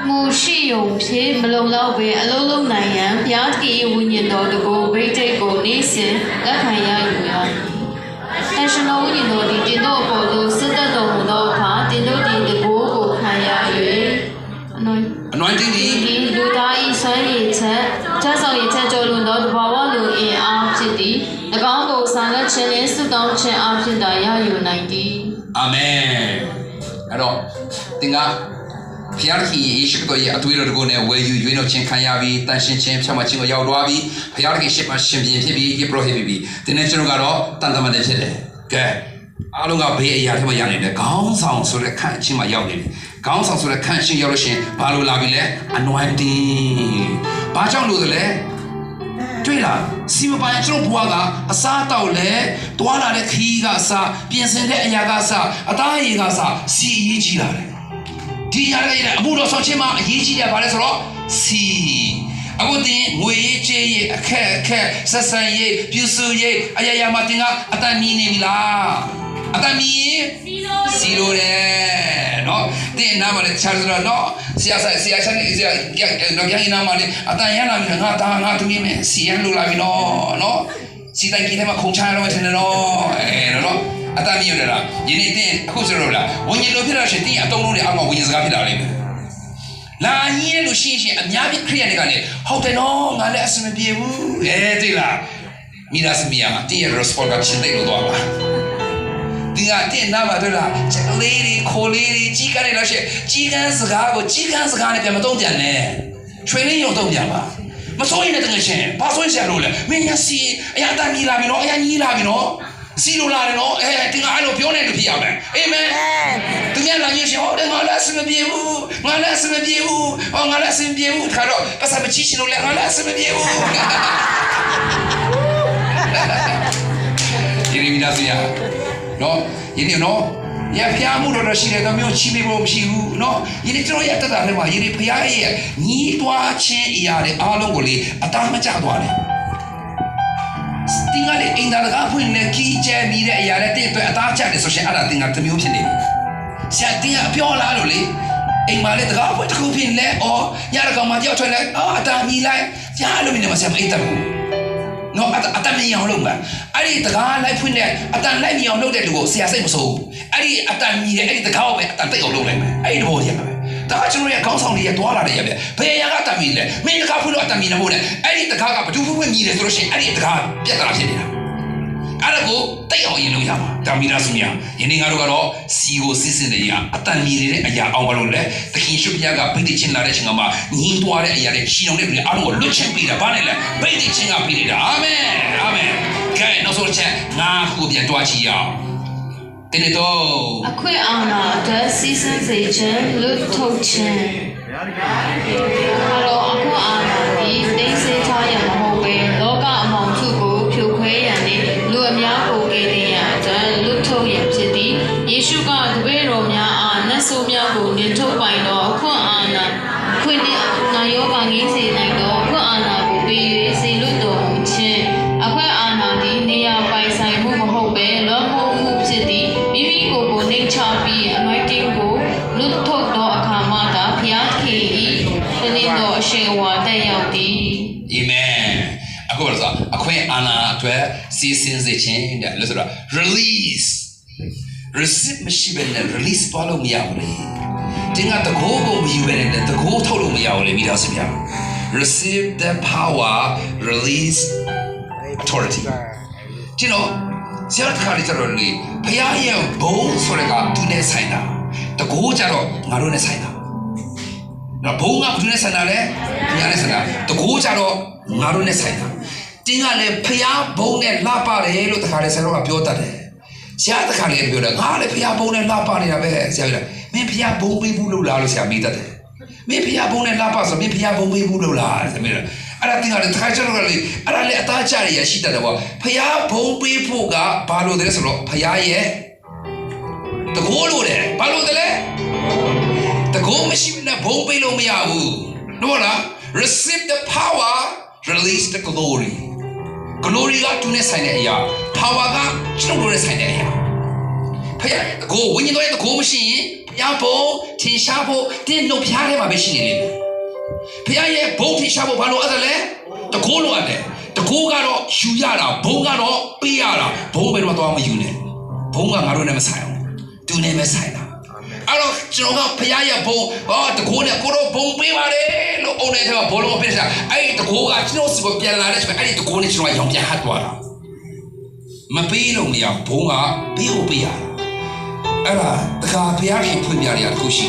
မူရှိယုံဖြစ်မလုံလောက်ပဲအလုံးလုံးနိုင်ရန်ဘုရားတည်ဝိညာဉ်တော်တကူဘိသိက်ကိုနေ့စဉ်လက်ခံရယူရတန်ရှင်တော်ဝိညာဉ်တော်ဒီတင်တို့အပေါ်သို့စစ်သက်တော်မူသောအခါတင်တို့ဒီတကူကိုခံရ၍ anointing ဒီလူသား၏ဆွမ်းရည်ချက်ဆောင်ရည်ချက်ကျော်လွန်သောတဘာဝလူအင်အားဖြစ်သည်၎င်းကိုဆာလက်ခြင်းနှင့်ဆုတောင်းခြင်းအားဖြင့်သာရယူနိုင်သည်အာမင်အဲ့တော့တင်ကဖျားခင်ယေရှုခရစ်တော်ရဲ့အသွေးတော်ကိုနဲ့ဝယ်ယူရွေးနှုတ်ခြင်းခံရပြီးတန်ရှင်းခြင်းဖြတ်မှတ်ခြင်းကိုရောက်သွားပြီးဖျားခင်ရှေ့မှာရှင်ပြန်ဖြစ်ပြီးယေဘရဟိပြီးတင်းနဲ့ကျွန်တော်ကတော့တန်တမန်တွေဖြစ်တယ်ကဲအားလုံးကဘေးအရာထဲမှာရနေတယ်ခေါင်းဆောင်ဆိုတဲ့ခန့်အချင်းမှာရောက်နေတယ်ခေါင်းဆောင်ဆိုတဲ့ခန့်ရှင်းရောက်လို့ရှိရင်ဘာလို့လာပြီလဲ anointing ဘာကြောင့်လို့လဲတွေ့လားစီမပိုင်ကျွန်တော်ဘွားကအစားတောက်လဲတွားလာတဲ့ခီးကအစားပြင်ဆင်တဲ့အရာကအစားအသားအရည်ကအစားစီအရေးကြီးလာတယ်ဒီရတဲ့အမှုတော်ဆောင်ခြင်းမှာအရေးကြီးတယ်ဘာလဲဆိုတော့စီအခုတင်ငွေရေးကြေးရေးအခက်ဆက်ဆံရေးပြုစုရေးအရာမှာတင်ကအတန်မြင်နေပြီလားအတန်မြင်စီလိုတယ်နော်တင်နာမလေးချာဆိုတော့နော်ဆရာချန်နေဆရာတော့ကြိုင်းနာမလေးအတန်ရလာပြီငါသားငါသမီးမစီရန်လိုလာပြီနော်စီတိုင်ကြီးထဲမှာခုံချရတော့တယ်နော်နော်အတန်မြင်ရလားယနေ့တင်အခုဆိုတော့လားဝิญဉ်လိုဖြစ်တော့ရှင်တင်အတုံးလုံးတွေအောက်ကဝิญဉ်စကားဖြစ်လာလိမ့်မယ်လာကြီးလို့ရှင်းအများကြီးခရိယာတွေကလည်းဟုတ်တယ်နော်ငါလည်းအစမပြေဘူးတိလားမိသားစုများတင်းရဲ့ response ကရှင်းတယ်လို့တော့ပါတ ဒီကတင်နာပါတော့လားချက်လေးတွေခိုလေးတွေကြီးကန်းနေလို့ရှိရင်ကြီးကန်းစကားကိုကြီးကန်းစကားနဲ့ပြန်မသုံးပြန်နဲ့ချွေလေးရုံသုံးပြန်ပါမစိုးရင်လည်းတကယ်ရှင်ဘာဆိုရင်ဆရာလို့လဲမင်းညာစီအရာတမ်းကြီးလာပြီနော်အရာကြီးလာပြီနော်စီလိုလာတယ်နော်တင်ကအဲ့လိုပြောနေလို့ဖြစ်ရမယ်အာမင်သူများလာရင်ရှင်ဟောတယ်ငါလည်းအစမပြေဘူးငါလည်းအစမပြေဘူးဟောငါလည်းအစမပြေဘူးခါတော့ပတ်စံမချရှင်လို့လည်းငါလည်းအစမပြေဘူးဒီမိသားစုရနော်ယနေ့နော်ရဖျားမှုတော့ရှိတယ်တော့မျိုးချိမေဖို့မရှိဘူးနော်ယနေ့ကျွန်တော်ရတတ်တာလည်းမှာယနေ့ဖျားရဲ့ညီးတွားခြင်းအရာတွေအားလုံးကိုလေအသားမကျသွားတယ်တင်ကလေအင်တာကဖွင့်နေခီးကျဲပြီးတဲ့အရာတွေတဲ့အတွက်အသားကျတယ်ဆိုရှင်အဲ့ဒါတင်ကတစ်မျိုးဖြစ်နေပြီဆရာတင်ကပြောလာလို့လေအိမ်မှာလေတကားဖွင့်တစ်ခုဖြစ်နေအော်ညရကောင်မကြောက်ထွက်လိုက်အော်အသားမြည်လိုက်ကြားလို့မနေမှာဆရာမအိတ်တဘူးနော်အတန်မြင်အောင်လုပ်ပါအဲ့ဒီတကားလိုက်ဖွင့်တဲ့အတန်လိုက်မြင်အောင်လုပ်တဲ့လူကိုဆရာစိတ်မဆိုးဘူးအဲ့ဒီအတန်မြင်တဲ့အဲ့ဒီတကားကိုပဲအတန်တိတ်အောင်လုပ်လိုက်မယ်အဲ့ဒီတော့ရမှာပဲဒါကကျွန်တော်ရဲ့ခေါင်းဆောင်တွေရဲ့တွာလာတယ်ရပဲဘယ်ရကအတန်မြင်လဲမင်းတကားဖွင့်လို့အတန်မြင်နေမို့လဲအဲ့ဒီတကားကဘဒူးဖွင့်မြင်တယ်ဆိုလို့ရှိရင်အဲ့ဒီတကားပြက်တာဖြစ်နေတာအဲ့ဒါကိုတိတ်အောင်ရင်လုပ်ရမှာဒါမိသားစုများယနေ့ကတော့စီကိုစစ်စစ်နေရအတန်မြင်နေတဲ့အရာအောင်မလို့လဲသခင်ရှုဘုရားကဗိတ်တိချင်းလာတဲ့ချိန်မှာညီးတွားတဲ့အရာတွေရှင်းအောင်လုပ်ပြီးအားလုံးကိုလွတ်ချင်ပြီးတာဘာနဲ့လဲဗိတ်တိချင်းကပြီးနေတာအာမင်အာမင်ကဲနောက်ဆုံးချက်ငါခုပြန်တွားချီရအောင်တင်းနေတော့အခွင့်အာဏာအတွက်စီစဉ်စေခြင်းလွတ်ထုတ်ခြင်းကတော့အခုအာဏာဒီသိစေထားရမဟုတ်ပဲလောကအမောင်စုကိုဖြိုခွဲရန်နဲ့လူအများကိုကယ်တင်ရန်အတွက်လွတ်ထုတ်ရန်ဖြစ်သည်ယေရှုကတပည့်တော်များအားနတ်ဆိုးများကိုနှင်ထုတ်ပိုင်သောအခွင့်အာဏာခွင့်နဲ့နာယောဂငင်းစေနိုင်သောအခွင့်အာဏာကိုပေး၍စေလွတ်တော်မူခြင်းအခွင့်အာဏာသည်နေရာပိုင်ဆိုင်မှုမဟုတ်ပဲလောကမှုဖြစ်သည်မိမိကိုယ်ကိုနှိမ်ချပြီးအမိုက်တင်းကိုလွတ်ထုတ်သောအခါမှသာဘုရားခင်၏တနည်းသောအရှင်ဝါတက်ရောက်သည်အာမင်အခုတော့အခွင့်အာဏာအတွက်စီစဉ်စေခြင်းတဲ့လို့ဆိုတော့ release receive မရှိဘဲနဲ့ release သွားလို့မရဘူးလေတင်ကတကိုးကိုမယူဘဲနဲ့တကိုးထုတ်လို့မရဘူးလေမိသားစုများ receive the power release authority ဒီတော့ဆရာခါလေးကျတော့လေဖခင်ရဲ့ဘုံဆိုတဲ့ကသူနဲ့ဆိုင်တာတကိုးကြတော့ငါတို့နဲ့ဆိုင်တာနော်ဘုံကသူနဲ့ဆိုင်တာလေဖခင်နဲ့ဆိုင်တာတကိုးကြတော့ငါတို့နဲ့ဆိုင်တာတင်းကလည်းဖခင်ဘုံနဲ့လှပါတယ်လို့တခါလေဆရာတော်ကပြောတတ်တယ်ဆရာတခါလေပြောတယ်ငါလည်းဖခင်ဘုံနဲ့လှပနေတာပဲဆရာကမင်းဖခင်ဘုံပေးဘူးလို့လားလို့ဆရာမေးတတ်တယ်မင်းဖခင်ဘုံနဲ့လှပဆိုမင်းဖခင်ဘုံပေးဘူးလို့လားဆရာမေးတယ်အဲ့ဒါတင်းကလည်းတခါကျတော့လေအဲ့ဒါလည်းအသားကျရရှိတတ်တယ်ပေါ့ဖခင်ဘုံပေးဖို့ကဘာလို့လဲဆိုတော့ဖခင်ရဲ့တကိုးလို့တယ်ဘာလို့တယ်လဲတကိုးမရှိနဲ့ဘုံပေးလို့မရဘူးဟုတ်လား receive the power release the glory glory ကသူနဲ့ဆိုင်တဲ့အရာ power ကကျွန်တော်တို့နဲ့ဆိုင်တဲ့အရာဖခင်ကိုဝိညာဉ်တော်ရဲ့ကိုမရှိရင်ဖခင်ဘုံထင်ရှားဖို့တင်းနှုတ်ဖျားထဲမှာပဲရှိနေလိမ့်မယ်ဖခင်ရဲ့ဘုံထင်ရှားဖို့ဘာလို့အဲ့ဒါလဲတကိုးလို့ရတယ်တကိုးကတော့ယူရတာဘုံကတော့ပေးရတာဘုံဘယ်တော့မှမယူနဲ့ဘုံကငါတို့နဲ့မဆိုင်အောင်သူနဲ့ပဲဆိုင်တာအဲ့တော့ကျွန်တော်ကဖခင်ရဲ့ဘုံတကိုးနဲ့ကိုတော့ဘုံပေးပါလေလို့အုံနေတဲ့ဘောလုံးပေးတာအဲ့ဒီတကိုးကကျွန်တော်စီကိုပြန်လာတဲ့ချိန်အဲ့ဒီတကိုးနဲ့ကျွန်တော်ရောင်ပြန်ဟတ်သွားတာမပေးလို့မရဘုံကပေးဖို့ပေးရတာအဲ့ဒါတခါဖခင်ရှင်ဖွင့်ပြရတာတခုရှိ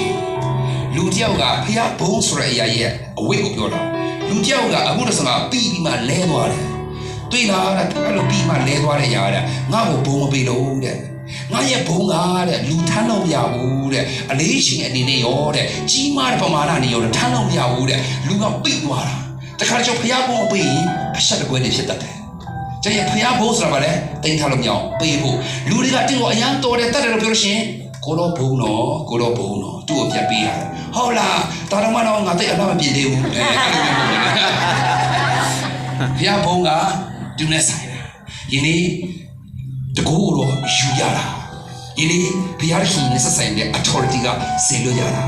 လူတယောက်ကဖခင်ဘုံဆိုတဲ့အရာရဲ့အဝိတ်ကိုပြောတာလူတယောက်ကအခုတော့ဆိုတာပြီးပြီးမှလဲသွားတယ်တွေ့လားအဲ့လိုပြီးမှလဲသွားတဲ့ຢာတဲ့ငါ့ကိုဘုံမပေးလို့တဲ့ငါရဲ့ဘုံကတဲ့လူထမ်းလို့မရဘူးတဲ့အလေးရှင်အနေနဲ့ရောတဲ့ကြီးမားတဲ့ပမာဏနဲ့ရောထမ်းလို့မရဘူးတဲ့လူကပိတ်သွားတာတခါကျဖျားဘုံပေးရင်အဆက်တကွဲနေဖြစ်တတ်တယ်ကျရင်ဖျားဘုံဆိုတာကလည်းတင်ထားလို့မရအောင်ပေးဖို့လူတွေကတင်းကိုအရန်တော်တယ်တတ်တယ်လို့ပြောလို့ရှိရင်ကိုတော့ဘုံတော့ကိုတော့ဘုံတော့သူ့ကိုပြန်ပေးရတယ်ဟုတ်လားတာတော်မတော့ငါတိတ်အလားမပြေသေးဘူးဖျားဘုံကသူနဲ့ဆိုင်တယ်ယနေ့တကူတော့ယူရတာယနေ့ဘုရားရှင်နဲ့ဆက်ဆိုင်တဲ့ authority ကဆင်လို့ရတာ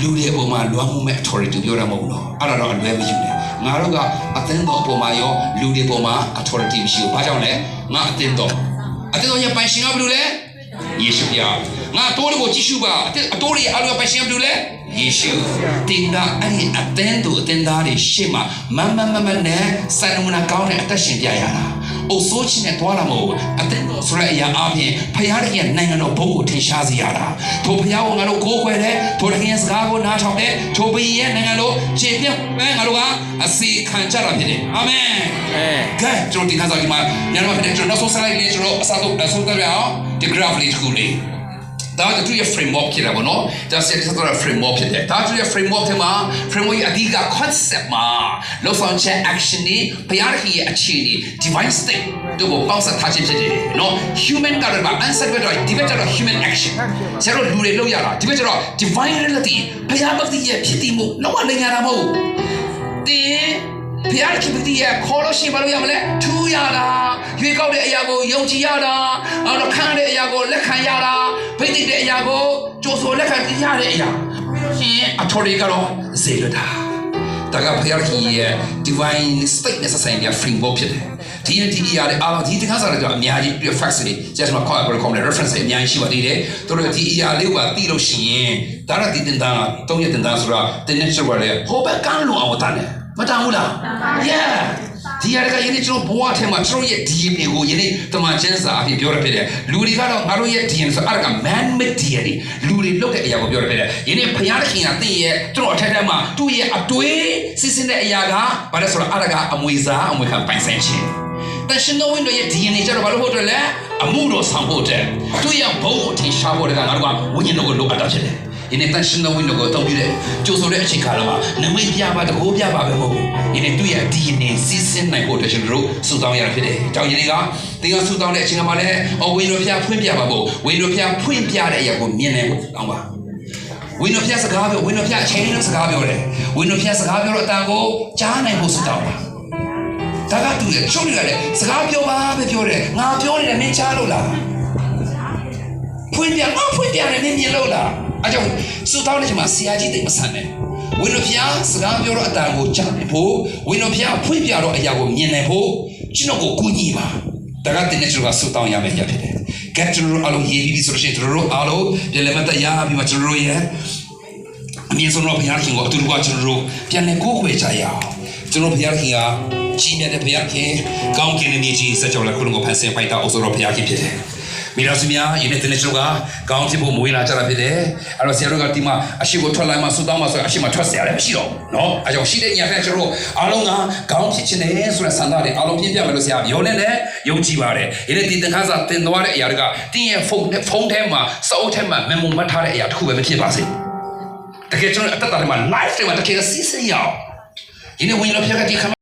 လူတွေအပေါ်မှာလွှမ်းမိုးမဲ့ authority ပြောရမှာမဟုတ်တော့အဲ့ဒါတော့အလွဲမယူနဲ့ငါတို့ကအသင်းတော်အပေါ်မှာရောလူတွေအပေါ်မှာ authority မရှိဘူးဘာကြောင့်လဲငါအသင်းတော်ရဲ့ပိုင်ရှင်ကဘယ်လိုလဲယေရှုပြငါတိုးလို့ကြည့်ရှုပါအတိုးတွေအားလုံးပိုင်ရှင်ကဘယ်လိုလဲယေရှုတင်တာအဲ့ဒီအသင်းတော်အသင်းသားတွေရှေ့မှာမနဲ့စံနမူနာကောင်းတဲ့အသက်ရှင်ပြရတာ အိုဆိုးချင်းနဲ့တွားလာမဟုတ်အသင်တော်ဆိုတဲ့အရာအပြင်ဖခင်တခင်နိုင်ငံတော်ဘုံကိုထင်ရှားစေရတာထိုဖခင်ကိုငါတို့ကိုးကွယ်တယ်ထိုတခင်စကားကိုနားထောင်တယ်ထိုဘုရင်ရဲ့နိုင်ငံတော်ခြေပြတ်ပဲငါတို့ကအစီခံကြတာဖြစ်တယ်အာမင်ကဲကျွန်တော်ဒီခါစားဒီမှာညနေမှာဖြစ်တယ်ကျွန်တော်နောက်ဆုံးဆက်လိုက်လေကျွန်တော်အစားတော့အဆုံးသတ်ရအောင်ဒီ graph လေးတစ်ခုလေးဒါကသူရဲ့ framework ဖြစ်တယ်ဗောနော်ဒါဆက်ဆက်တော့ framework ဖြစ်တယ်ဒါသူရဲ့ framework ထဲမှာ framework ရဲ့အဓိက concept မှာလောက်ဆောင်ချက် action တွေဘုရားသခင်ရဲ့အခြေအနေ divine state တို့ကိုပေါင်းစပ်ထားခြင်းဖြစ်တယ်နော် human ကတော့ answer တော့ဒီဘက်ကျတော့ human action ကျတော့လူတွေလောက်ရတာဒီဘက်ကျတော့ divine reality ဘုရားသခင်ရဲ့ဖြစ်တည်မှုလုံးဝလိမ်ညာတာမဟုတ်တင်းဘုရားခင်ပြည်ရဲ့ခေါ်လို့ရှိဘာလို့ရမလဲထူးရတာရွေးကောက်တဲ့အရာကိုယုံကြည်ရတာအဲ့တော့ခံတဲ့အရာကိုလက်ခံရတာဗိသိက်တဲ့အရာကိုကြိုးဆိုလက်ခံရတဲ့အရာရှင်အထော်တွေကတော့ဇေလတာဒါကဘုရားခင်ရဲ့ divine state နဲ့ဆက်ဆိုင်တဲ့ framework ဖြစ်တယ်ဒီအရာတွေအားလုံးဒီတခါစားတော့အများကြီး facts တွေ just မှာ call reference တွေအများကြီးရှိပါသေးတယ်တို့တော့ဒီအရာလေးကသိလို့ရှိရင်ဒါရတင်တာ3ရက်တင်တာဆိုတာတင်းနေချက်ပါလေဟိုဘက်ကန်းလို့အောင်တန်းတယ်မတန်ဘူးလား yeah ဒီရကယနေ့ကျွန်တော်ဘဝထဲမှာကျွန်တော်ရဲ့ DNA ကိုယနေ့တမန်ကျန်းစာအဖြစ်ပြောရဖြစ်တယ်လူတွေကတော့ငါတို့ရဲ့ DNA ဆိုအဲ့ဒါက man made DNA လူတွေလုပ်တဲ့အရာကိုပြောရဖြစ်တယ်ယနေ့ဘုရားသခင်ကတင့်ရဲ့ကျွန်တော်အထက်ထဲမှာသူ့ရဲ့အတွေးစစ်စစ်တဲ့အရာကဘာလဲဆိုတော့အဲ့ဒါကအမွေစားအမွေခံပိုင်ဆိုင်ခြင်းတရှင်တော်ဝင်တို့ရဲ့ DNA ကျတော့ဘာလို့ဟုတ်တယ်လဲအမှုတော်ဆောင်ဖို့တဲ့သူ့ရဲ့ဘုံကိုထင်ရှားဖို့တဲ့ကငါတို့ကဝိညာဉ်တော်ကိုလိုအပ်တာဖြစ်တယ်ဒီနေ့တန်ရှင်တော်ဝင်တော့တော့ပြည့်တယ်ကြိုးဆိုတဲ့အချိန်ခါတော့နမိတ်ပြပါတကိုးပြပါပဲမဟုတ်ဘူးဒီနေ့သူ့ရဲ့ DNA စီးစင်းနိုင်ဖို့တရှင်တို့စူတောင်းရတာဖြစ်တယ်။ကြောင့်ယနေ့ကသင်ကစူတောင်းတဲ့အချိန်ကမှလည်းဝိညာဉ်တော်ဖျားဖွင့်ပြပါဖို့ဝိညာဉ်တော်ဖျားဖွင့်ပြတဲ့အရာကိုမြင်နိုင်ဖို့တောင်းပါဝိညာဉ်တော်ဖျားစကားပြောဝိညာဉ်တော်ဖျားအချိန်နဲ့စကားပြောတယ်ဝိညာဉ်တော်ဖျားစကားပြောတော့အတန်ကိုကြားနိုင်ဖို့စူတောင်းပါဒါကသူရဲ့ချုပ်ရတယ်စကားပြောပါပဲပြောတယ်ငါပြောနေတယ်မင်းကြားလို့လားဖွင့်ပြတယ်မင်းမြင်လို့လားအကြောင်းစူတောင်းတဲ့ချိန်မှာဆရာကြီးတိတ်မဆန်နဲ့ဝိညာဉ်ဖျားစကားပြောတော့အတန်ကိုကြားနိုင်ဖို့ဝိညာဉ်ဖျားဖွင့်ပြတော့အရာကိုမြင်နိုင်ဖို့ကျွန်တော်ကိုကူညီပါဒါကတင်နေကျွန်တော်ကစူတောင်းရမယ်ရဖြစ်တယ်ကဲကျွန်တော်အလုံးရေးပြီးဆိုလို့ရှိရင်ကျွန်တော်အလုံးပြန်လည်းမတရားပြီးမှကျွန်တော်ရဲ့အမြင့်ဆုံးတော့ဘုရားခင်ကိုအတူတူကကျွန်တော်ပြန်လည်းကိုးကွယ်ကြရအောင်ကျွန်တော်ဘုရားခင်ကကြီးမြတ်တဲ့ဘုရားခင်ကောင်းကင်ရဲ့မြေကြီးစัจ java ခုလုံးကိုဖန်ဆင်းပိုက်တာအုပ်စိုးတော်ဘုရားခင်ဖြစ်တယ်မိသားစုများယနေ့တင်နေကျွန်တော်ကကောင်းဖြစ်ဖို့မွေးလာကြတာဖြစ်တယ်အဲ့တော့ဆရာတို့ကဒီမှာအရှိကိုထွက်လိုက်မှစူတောင်းမှဆိုအရှိမထွက်เสียရတယ်မရှိတော့ဘူးเนาะအဲကြောင့်ရှိတဲ့ညဖက်ကျွန်တော်အားလုံးကကောင်းဖြစ်ခြင်းနဲ့ဆိုတဲ့ဆန္ဒတွေအားလုံးပြည့်ပြမယ်လို့ဆရာပြောနေတယ်ယုံကြည်ပါတယ်ယနေ့ဒီတခါစားတင်သွားတဲ့အရာတွေကတင်းရဲ့ဖုန်းထဲမှာစောအုပ်ထဲမှာမမုံမထားတဲ့အရာတစ်ခုပဲမဖြစ်ပါစေတကယ်ကျွန်တော်အသက်တာထဲမှာ life ထဲမှာတကယ်စီးစိမ်ရအောင်ယနေ့ဝင်လို့ဖြစ်တဲ့ဒီ